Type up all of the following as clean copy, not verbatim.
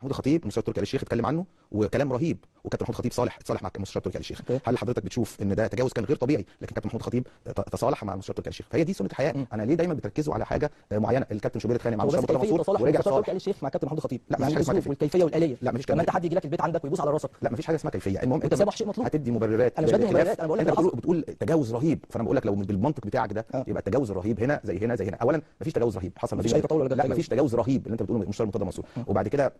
محمود الخطيب المستشار تركي آل الشيخ اتكلم عنه وكلام رهيب، وكابتن محمود الخطيب اتصالح مع المستشار تركي آل الشيخ. هل حضرتك بتشوف ان ده تجاوز كان غير طبيعي لكن كابتن محمود الخطيب تصالح مع المستشار تركي آل الشيخ؟ فهي دي سنه الحياه. انا ليه دايما بتركزوا على حاجه معينه؟ الكابتن شوبير اتخانق مع المستشار مرتضى منصور ورجع تصالح تركي آل الشيخ مع كابتن محمود الخطيب، لا يعني الاسلوب والكيفيه والاليه. لا مفيش كمان انت حد يجي لك البيت عندك ويبوس على راسك، لا مفيش حاجه اسمها كيفيه. المهم انت شيء مطلوب، هتدي مبررات. انا مش بدي مبررات، انا بقول لك انت بتقول تجاوز رهيب، فانا بقول لك لو بالمنطق بتاعك ده يبقى التجاوز الرهيب هنا زي هنا زي هنا. اولا مفيش تجاوز رهيب حصل، مفيش اي تطور ولا لا مفيش تجاوز رهيب اللي انت بتقوله المستشار مرتضى منصور. وبعد كده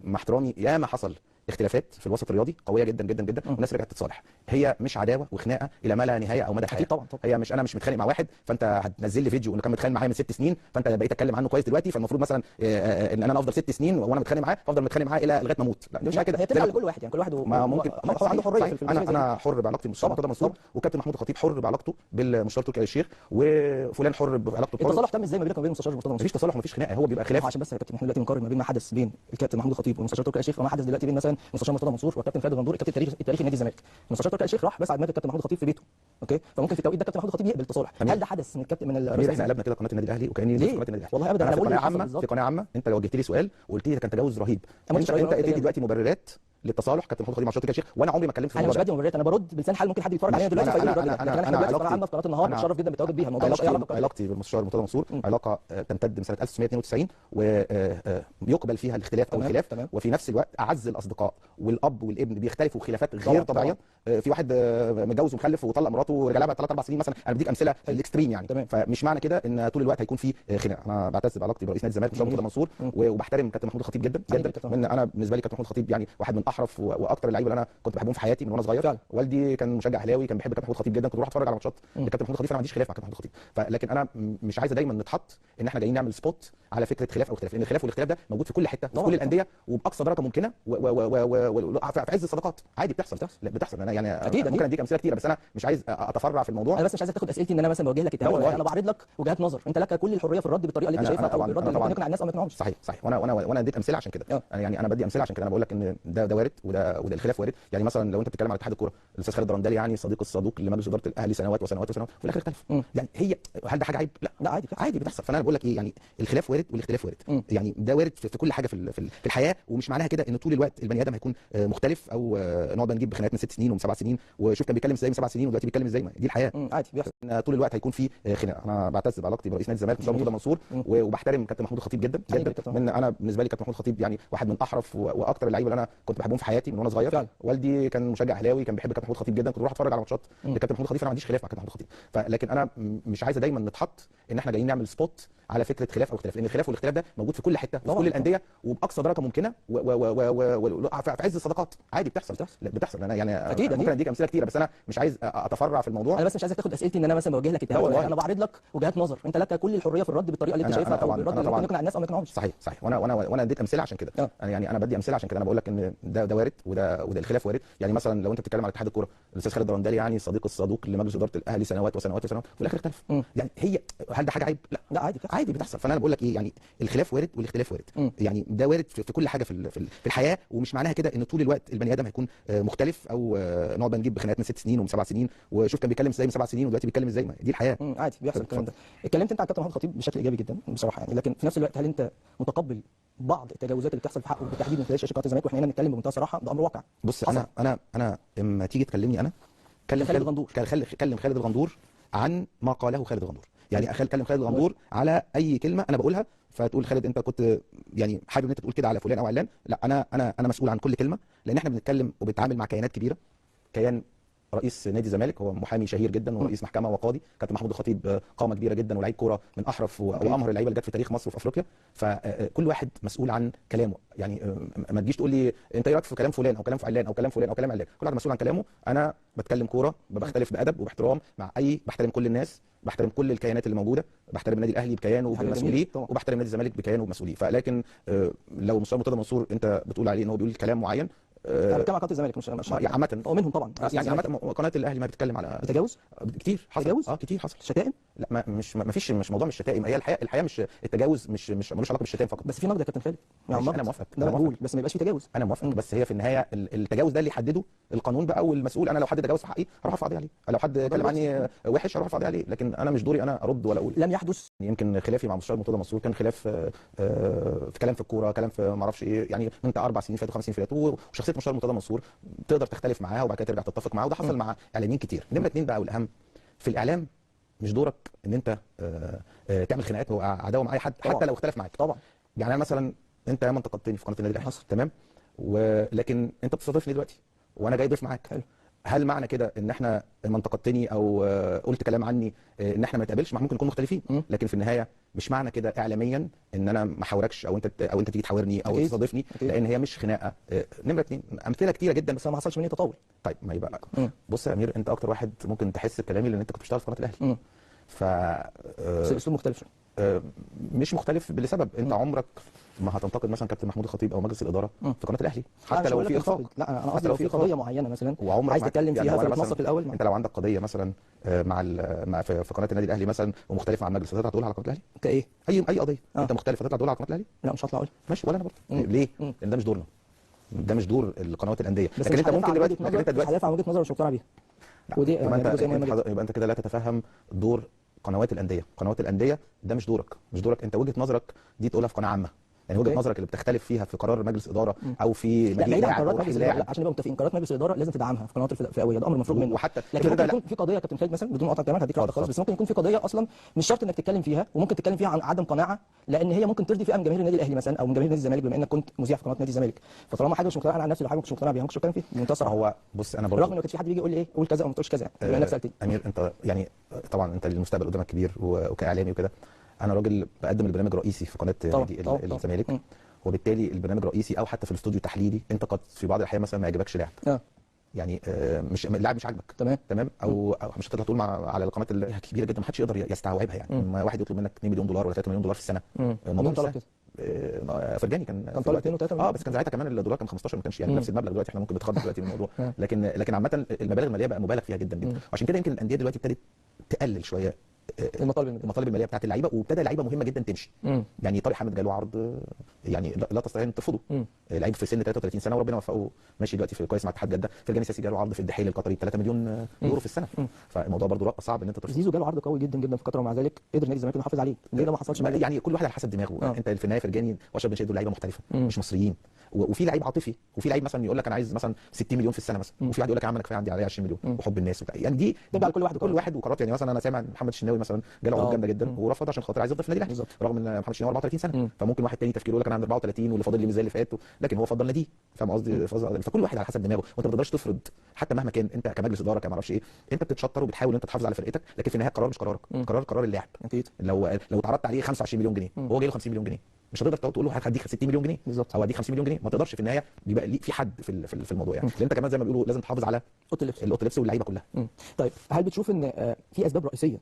مع احترامي ياما حصل اختلافات في الوسط الرياضي قويه جدا جدا جدا والناس رجعت تتصالح. هي مش عداوه وخناقه الى ما لا نهايه او مدى الحياه. طبعا. هي مش انا مش متخانق مع واحد فانت هتنزل لي فيديو انه كان متخانق معايا من 6 سنين فانت بقيت اتكلم عنه كويس دلوقتي، فالمفروض مثلا ان انا افضل 6 سنين وانا متخانق معاه فافضل متخانق معاه الى لغايه ما اموت. لا مش كده. هي بترجع لكل واحد، يعني كل واحد ما ممكن عنده حريه في انا حر بعلاقتي بالمستشار مرتضى منصور، وكابتن محمود الخطيب حر بعلاقته بالمستشار تركي آل الشيخ، وفلان حر بعلاقته بحر. التصالح تم ازاي ما بينك وبين المستشار مرتضى منصور؟ مفيش تصالح ومفيش خناقه، هو بيبقى خلاف. عشان بس يا كابتن احنا دلوقتي بنقارن ما بين ما حدث بين الكابتن محمود الخطيب والمستشار تركي آل الشيخ وما حدث دلوقتي بين مثلا المستشار مرتضى منصور والكابتن خالد الغندور الكابتن التاريخي لنادي الزمالك. المستشار تركي آل الشيخ راح بس على دماغ الكابتن محمود الخطيب في بيته، اوكي؟ فممكن في التوقيت ده الكابتن محمود الخطيب يقبل تصالح. هل ده حدث من الكابتن من الرئيس؟ احنا قلبنا كده قناه النادي الاهلي وكاني في قناه النادي الاهلي. والله ابدا انا بقول في قناه عامه انت لو وجهت لي سؤال وقلت لي ده كان تجاوز رهيب، انت اديتي دلوقتي مبررات للتصالح كابتن محمود الخطيب مع تركي آل الشيخ، وانا عمري ما اتكلمت في الموضوع ده. انا مش بدي مبررات، انا برد بلسان حال ممكن حد يتفرج علينا دلوقتي فيقول الراجل انا عامه في قناه النهار متشرف جدا بالتواجد بيها. الموضوع مش اي علاقه. علاقتي بالمستشار مرتضى منصور علاقه تمتد من سنه 1992 ويقبل فيها الاختلاف او الخلاف، وفي نفس الوقت اعز الاصدقاء والاب والابن بيختلفوا خلافات غير طبيعيه. في واحد متجوز ومخلف وطلق مراته ورجع لها بعد 3 4 سنين مثلا، انا بديك امثله الاكستريم يعني. فمش معنى كده ان طول الوقت هيكون في خناقه. انا بعتز بعلاقتي برئيس نادي الزمالك المستشار مرتضى منصور وبحترم كابتن محمود الخطيب جدا جدا. من انا بالنسبه لي كابتن محمود الخطيب يعني واحد من احرف واكثر اللعيبه اللي انا كنت بحبهم في حياتي من وانا صغير. والدي كان مشجع اهلاوي، كان بيحب كابتن محمود الخطيب جدا، كنت بروح اتفرج على ماتشات كابتن محمود الخطيب، فانا ما عنديش خلاف مع كابتن محمود الخطيب. لكن انا مش عايز دايما نتحط ان احنا جايين نعمل سبوت على فكره خلاف او اختلاف، لان الخلاف والاختلاف ده موجود في كل حته وفي كل الانديه وباقصى درجه ممكنه في عز الصداقات عادي بتحصل. انا يعني أكيد ممكن اديك امثله كتيره بس انا مش عايز اتفرع في الموضوع. انا بس مش عايزك تاخد اسئلتي ان انا مثلا بوجه لك اتهام، انا بعرض لك وجهات نظر، انت لك كل الحريه في الرد بالطريقه اللي انت شايفها او بالرد اللي ممكن يقنع الناس او ما يقنعهمش. صحيح وانا اديت امثله عشان كده. يعني انا بدي امثله عشان كده. انا بقول لك ان ده وارد وده الخلاف وارد. يعني مثلا لو انت بتتكلم على اتحاد الكوره الاستاذ خالد الرندالي يعني صديق الصدوق لمجلس اداره الاهلي سنوات وسنوات وسنوات وفي الاخر اختلف. يعني هل ده حاجه عيب؟ لا عادي بتحصل. فانا بقول لك ايه، يعني الخلاف وارد والاختلاف وارد. يعني ده وارد في كل حاجه في الحياه، ومش معناها كده ان طول الوقت البني ادم هيكون مختلف او نقعد نجيب خناقات من 6 سنين ومن 7 سنين وشوف كان بيتكلم ازاي من 7 سنين ودلوقتي بيتكلم ازاي. دي الحياه عادي بيحصل. طول الوقت هيكون في خناقه. انا بعتز بعلاقتي برئيس نادي الزمالك المستشار مرتضى منصور وبحترم كابتن محمود الخطيب جدا جدا. من انا بالنسبه لي كابتن محمود الخطيب يعني واحد من احرف واكثر اللعيبه اللي انا كنت بحبهم في حياتي من وانا صغير. والدي كان مشجع اهلاوي، كان بيحب كابتن محمود الخطيب جدا، كنت بروح اتفرج على ماتشات لكابتن محمود الخطيب، فانا ما عنديش خلاف مع كابتن محمود الخطيب. لكن انا مش عايز دايما نتحط ان احنا جايين نعمل سبوت على فكره خلاف او اختلاف، لان الخلاف والاختلاف ده موجود في كل حته وفي كل الانديه وباقصى درجه ممكنه في عز الصداقات عادي بتحصل. انا يعني ممكن اديك امثله كتيره بس انا مش عايز اتفرع في الموضوع. انا بس مش عايزك تاخد اسئلتي ان انا مثلا بوجه لك اتهام، انا بعرض لك وجهات نظر، انت لك كل الحريه في الرد بالطريقه اللي انت شايفها او بالرد اللي ممكن يقنع الناس او ما يقنعهمش. صحيح وانا اديت امثله عشان كده. يعني انا بدي امثله عشان كده. انا بقول لك ان ده وارد وده الخلاف وارد. يعني مثلا لو انت بتتكلم على اتحاد الكوره الاستاذ خالد الرندالي يعني صديق الصدوق لمجلس اداره الاهلي سنوات وسنوات وسنوات وفي الاخر اختلف. يعني هل ده حاجه عيب؟ لا عادي بتحصل. فانا بقول لك ايه، يعني الخلاف وارد والاختلاف وارد. يعني ده وارد في كل حاجه في الحياه، ومش معناها كده ان طول الوقت البني ادم هيكون مختلف او نقعد نجيب خناقات من 6 سنين ومن 7 سنين وشوف كان بيتكلم ازاي من 7 سنين ودلوقتي بيتكلم ازاي. دي الحياه. عادي بيحصل الكلام ده. اتكلمت انت عن كابتن محمود الخطيب بشكل ايجابي جدا بصراحه يعني، لكن في نفس الوقت هل انت متقبل بعض التجاوزات اللي بتحصل في حقه بالتحديد من خلال شاشه قناه الزمالك؟ واحنا هنا بنتكلم بمنتهى الصراحه، ده امر واقع. بص انا اما تيجي تكلمني انا كلم خالد الغندور عن ما قاله خالد الغندور. يعني كلم خالد الغندور على اي كلمه انا بقولها فتقول خالد انت كنت يعني حابب ان انت تقول كده على فلان او علان. لا انا مسؤول عن كل كلمه، لان احنا بنتكلم وبنتعامل مع كيانات كبيره. كيان رئيس نادي الزمالك هو محامي شهير جدا ورئيس محكمه وقاضي. كابتن محمود الخطيب قامه كبيره جدا ولاعيب كوره من احرف وامهر اللعيبه اللي جت في تاريخ مصر وفي افريقيا. فكل واحد مسؤول عن كلامه. يعني ما تجيش تقول لي انت ايه رايك في كلام فلان او كلام علان او كلام فلان او كلام علان. كل واحد مسؤول عن كلامه. انا بتكلم كوره بختلف بادب وباحترام مع بحترم كل الناس، بحترم كل الكيانات اللي موجوده، بحترم النادي الاهلي بكيانه وبمسؤوليه وبحترم نادي الزمالك بكيانه وبمسؤوليه. فلكن لو المستشار مرتضى منصور انت بتقول عليه ان هو بيقول كلام معين، انا بتكلم عن قناه الزمالك مش عامه هو منهم طبعا. يعني عامه قناه الاهلي ما بتتكلم على تجاوز كتير حصل. كتير حصل كتير حصل شتائم لا ما فيش، مش موضوع، مش شتائم. هي الحقيقه مش التجاوز، مش ملوش علاقه بالشتائم فقط. بس في نقد يا كابتن خالد، يعني ماشي، نقد انا موافق، ده انا موافق، مقبول، بس ما يبقاش في تجاوز. انا موافق. بس هي في النهايه التجاوز ده اللي يحدده القانون بقى والمسؤول. انا لو حد تجاوز في حقي هروح ارفع قضيه عليه، لو حد اتكلم عني وحش هروح ارفع قضيه عليه، لكن انا مش دوري انا ارد ولا اقول. لم يحدث. يمكن خلافي مع مستشار مرتضى منصور كان خلاف في كلام في الكوره، كلام في ما اعرفش ايه، يعني من 4 سنين فاتوا 5 سنين فاتوا، وشخصيه مستشار مرتضى منصور تقدر تختلف معاها وبعد كده ترجع تتفق معاها، وده حصل مع اعلاميين كتير. نمره 2 بقى والاهم في الاعلام، مش دورك ان انت تعمل خناقات وعداوه مع اي حد طبعا. حتى لو اختلف معاك. طبعا. يعني انا مثلا، انت ياما انتقدتني في قناه النادي الاهلي، تمام، ولكن انت بتستضيفني دلوقتي وانا جاي ضيف معاك. حلو. هل معنى كده ان احنا لما انتقدتني او قلت كلام عني ان احنا ما نتقابلش؟ ممكن نكون مختلفين، لكن في النهايه مش معنى كده اعلاميا ان انا ما احاوركش او انت تيجي تحاورني او تستضيفني، لان هي مش خناقه. نمره 2 امثله كتيره جدا، بس ما حصلش مني تطاول. طيب ما يبقى بص يا امير، انت اكتر واحد ممكن تحس بكلامي لان انت كنت بتشتغل في قناه الاهلي. ف بس الاسلوب مختلف شويه. مش مختلف لسبب، انت عمرك ما هتنتقد مثلا كابتن محمود الخطيب او مجلس الاداره في قناه الاهلي حتى لو في اخفاق. لا انا قصدي لو في قضيه معينه مثلا عايز تتكلم فيها فتتنسق الاول. انت لو عندك قضيه مثلا مع في قناه النادي الاهلي مثلا ومختلفه مع المجلس، هتطلع تقولها على قناه الاهلي؟ كايه؟ اي قضيه انت مختلف هتطلع تقولها على قناه الاهلي؟ لا مش هطلع اقول. ماشي، ولا انا برضه. ليه؟ لان ده مش دورنا، ده مش دور القنوات الانديه. لكن انت ممكن دلوقتي هدافع عن وجهه نظر مش مقتنع بيها، ودي يبقى انت كده لا تتفهم دور قنوات الانديه. قنوات الانديه ده مش دورك، مش دورك. انت وجهه نظرك دي تقولها في قناه عامه، يعني وجهه نظرك اللي بتختلف فيها في قرار مجلس اداره او في مدينه قرارات مجلس الاداره، عشان نبقى متفقين قرارات مجلس الاداره لازم تدعمها في القنوات الفئويه، ده امر مفروغ منه. وحتى لكن ممكن يكون في قضيه يا كابتن خالد مثلا بدون مقاطعه كلامك، هديك واحده خالص، بس ممكن يكون في قضيه اصلا مش شرط انك تتكلم فيها، وممكن تتكلم فيها عن عدم قناعه، لان هي ممكن ترضي فئه من جماهير النادي الاهلي مثلا او من جماهير نادي الزمالك، بما انك كنت مذيع في قناه نادي الزمالك. فطالما حاجه مش مقتنع انا عن نفسي، لو حاجه مش مقتنع بيها ممكن اتكلم فيها بمنتهى الصراحه. هو بص، انا برضه رغم ان ما كانش في حد بيجي يقول لي ايه قول كذا او ما تقولش كذا، بما انك سالتني. امير، انت يعني طبعا انت المستقبل قدامك كبير وكاعلامي وكده. انا راجل بقدم البرنامج الرئيسي في قناه نادي الزمالك، وبالتالي البرنامج الرئيسي او حتى في الاستوديو التحليلي انت قد في بعض الاحيان مثلا ما يعجبكش لاعب. يعني مش اللاعب مش عاجبك، تمام او مش هتطلع تقول على القناه الكبيره جدا، ما حدش يقدر يستوعبها. يعني لما واحد يطلب منك 2 مليون دولار ولا 3 مليون دولار في السنه، الموضوع طلب كده. فرجاني كان طالب 2 و3 مليون، بس كان ساعتها كمان الدولار كان 15، ما كانش يعني نفس المبلغ. دلوقتي احنا ممكن نتخض دلوقتي من الموضوع، لكن عامه المبالغ الماليه بقى مبالغ فيها جدا جدا. وعشان كده يمكن الانديه دلوقتي ابتدت تقلل شويه المطالب الماليه بتاعت اللعيبه، وابتدى لعيبه مهمه جدا تمشي. يعني طارق حامد جاله عرض يعني لا تستطيع ان ترفضه، لعيب في سن 33 سنه وربنا وفقه، ماشي دلوقتي في كويس مع اتحاد جده. فرجاني ساسي جاله عرض في الدحيل القطري 3 مليون يورو في السنه. فالموضوع برضه صعب ان انت ترفض. زيزو جاله عرض قوي جدا جدا في قطر، ومع ذلك قدر نادي الزمالك يحافظ عليه. ليه ده ما حصلش؟ يعني كل واحد على حسب دماغه. انت في النهايه فرجاني واشرف بن شادي دول لعيبه محترفه مش مصريين، وفي لعيب عاطفي، وفي لعيب مثلا يقول لك انا عايز مثلا 60 مليون في السنه مثلا، وفي واحد يقول لك يا عم انا كفايه عندي عليا 20 مليون وحب الناس يعني دي تبقى كل واحد وقرارات. يعني مثلا انا سامع محمد الشناوي مثلا جاله عرض جامده جدا ورفض عشان خاطر عايز يضيف النادي الاهلي، رغم ان محمد الشناوي 34 سنه. فممكن واحد تاني تفكيره يقول لك انا عندي 34 واللي فاضل لي مش زي اللي فات، لكن هو فضل ناديه. فاهم قصدي؟ فكل واحد على حسب دماغه، وانت ما تقدرش تفرض حتى مهما كان. انت كمجلس اداره كما اعرفش ايه، انت بتتشطر وبتحاول انت تحافظ على فرقتك، لكن في النهايه القرار مش قرارك، قرار اللاعب. اكيد لو اتعرضت عليه 25 مليون جنيه وهو جاي له 50 مليون جنيه، مش هتقدر تقول له هديك 60 مليون جنيه بالظبط او هديك 50 مليون جنيه. ما تقدرش. في النهايه بيبقى في حد في الموضوع يعني. لان انت كمان زي ما بيقولوا لازم تحافظ على اوضه اللبس واللعيبه كلها. طيب هل بتشوف ان في اسباب رئيسيه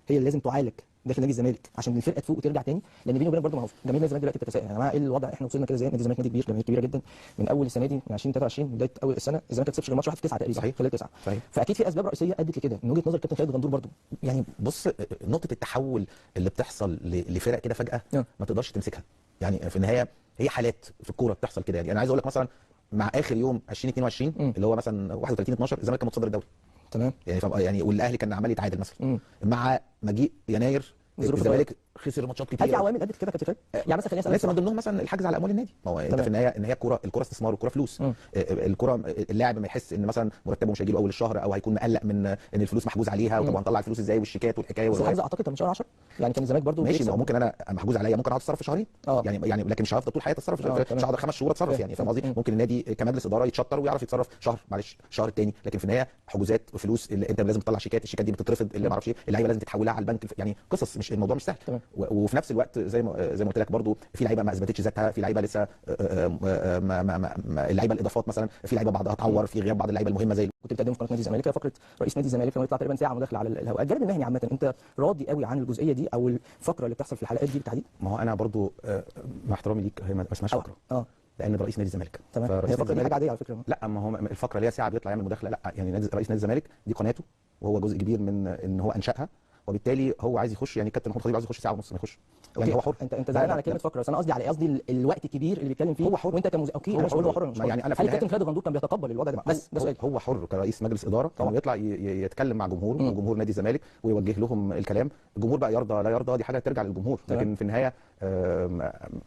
هي اللي لازم تعالج داخل نادي الزمالك عشان الفرقه تفوق وترجع تاني؟ لان بيني وبينك برضه جماهير نادي الزمالك دلوقتي بتتساءل يا جماعه ايه الوضع، احنا وصلنا كده ازاي؟ نادي الزمالك نادي كبير، جماهير كبيره جدا من اول السنه دي من 2023 بدايه اول السنه الزمالك ما كسبش غير ماتش واحد في 9 تقريبا. صحيح. خلال 9. صحيح. فاكيد في اسباب رئيسيه ادت لكده من وجهه نظر كابتن خالد غندور برضه. يعني بص، نقطه التحول اللي بتحصل لفرق كده فجاه ما تقدرش تمسكها. يعني في النهايه هي حالات في الكوره بتحصل كده. يعني انا عايز اقول لك مثلا مع اخر يوم 2022 اللي هو مثلا 31/12 الزمالك كان متصدر الدوري، تمام، يعني والاهلي كان عمال يتعادل مثلا. مع مجيء يناير الزمالك خسر ماتشات كتير. هل في عوامل ادت كده كابتن خالد؟ يعني مثلا خليني اسالك لسه من ضمنهم مثلا الحجز على اموال النادي. ما هو انت في النهايه ان هي الكوره استثمار والكوره فلوس. الكوره اللاعب ما يحس ان مثلا مرتبه مش هيجي له اول الشهر او هيكون مقلق من ان الفلوس محجوز عليها، وطب هنطلع الفلوس ازاي والشيكات والحكايه بس الحجز اعتقد كان من شهر 10 يعني كان الزمالك برضه ماشي. ما هو ممكن انا محجوز عليا ممكن اقعد اتصرف في شهرين يعني لكن مش هفضل طول حياتي اتصرف. مش هقدر 5 شهور اتصرف يعني. فاهم قصدي؟ ممكن النادي كمجلس اداره يتشطر ويعرف يتصرف شهر، معلش الشهر الثاني، لكن في النهايه حجوزات وفلوس اللي انت لازم تطلع الشيكات دي بتترفض، اللي ما اعرفش ايه، اللعيبه لازم تتحولها على البنك. يعني قصص، مش الموضوع مش سهل. وفي نفس الوقت زي ما قلت لك برضو في لعيبه ما اثبتتش ذاتها، في لعيبه لسه اللعيبه الاضافات مثلا، في لعيبه بعضها اتعور، في غياب بعض اللعيبه المهمه زي كنت بتقدم في قناه نادي الزمالك فقره رئيس نادي الزمالك لما يطلع تقريبا ساعه مداخله على الهواء. الجانب المهني عامه انت راضي قوي عن الجزئيه دي او الفقره اللي بتحصل في الحلقات دي بالتحديد؟ ما هو انا برضو مع احترامي ليك هي ما اسمهاش فقره لان ده رئيس نادي الزمالك. تمام، هي فقره دي حاجه عاديه على فكره. لا، ما هو الفقره اللي هي ساعه بيطلع يعمل مداخله، لا يعني رئيس نادي الزمالك دي قناته وهو جزء كبير من ان هو انشاها، وبالتالي هو عايز يخش، يعني كابتن محمود الخطيب عايز يخش ساعه ونص ما يخش، يعني هو حر. انت زعلان على كلمه فقره، بس انا قصدي الوقت الكبير اللي بيتكلم فيه هو حر. وانت اوكي انا مش بقول هو حر مش حر. يعني انا هل الكابتن خالد الغندور كان بيتقبل الوضع ده؟ بس ده سؤال. هو حر كرئيس مجلس اداره طبعا يطلع يتكلم مع جمهوره وجمهور نادي الزمالك ويوجه لهم الكلام. الجمهور بقى يرضى لا يرضى دي حاجه ترجع للجمهور، لكن في النهايه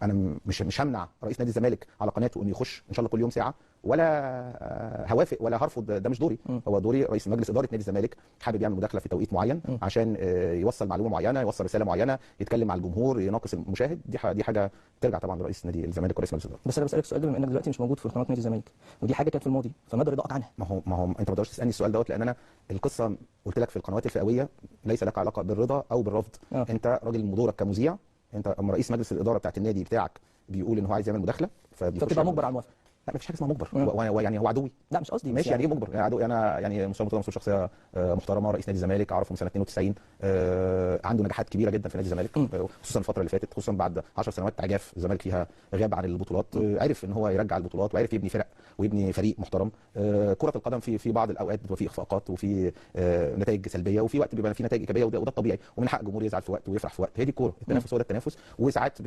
انا مش همنع رئيس نادي الزمالك على قناته انه يخش ان شاء الله كل يوم ساعه، ولا هوافق ولا هرفض، ده مش دوري. هو دوري رئيس مجلس اداره نادي الزمالك حابب يعمل مداخله في توقيت معين عشان يوصل معلومه معينه، يوصل رساله معينه، يتكلم مع الجمهور، يناقش المشاهد، دي حاجه ترجع طبعا لرئيس نادي الزمالك ورئيس مجلس الاداره. بس انا بسالك سؤال، بما انك دلوقتي مش موجود في قناه نادي الزمالك ودي حاجه كانت في الماضي، فمدى رضاك عنها؟ ما هو انت ما تقدرش تسالني السؤال دوت، لان انا القصه قلت لك في القنوات الفئويه ليس لك علاقه بالرضا او بالرفض. انت راجل دورك كمذيع، انت اما رئيس مجلس الاداره بتاعت النادي بتاعك بيقول ان هو عايز يعمل مداخله فبتبقى مجبر على الموافقه. لا مفيش حاجه اسمها مجبر، ويعني هو عدوي. لا مش قصدي، ماشي يعني ايه مجبر؟ يعني عدوي. انا يعني مصطفى مرتضى منصور شخصيه محترمه، رئيس نادي الزمالك اعرفه من سنه 92، عنده نجاحات كبيره جدا في نادي الزمالك، خصوصا الفتره اللي فاتت، خصوصا بعد 10 سنوات عجاف الزمالك فيها غاب عن البطولات، عرف ان هو يرجع البطولات وعرف يبني فرق ويبني فريق محترم. كره القدم في بعض الاوقات بتبقى فيه اخفاقات وفي نتائج سلبيه، وفي وقت بيبقى فيه نتائج ايجابيه، وده الطبيعي، ومن حق الجمهور يزعل في وقت ويفرح في وقت. هي دي الكوره، التنافس هو ده التنافس، وساعات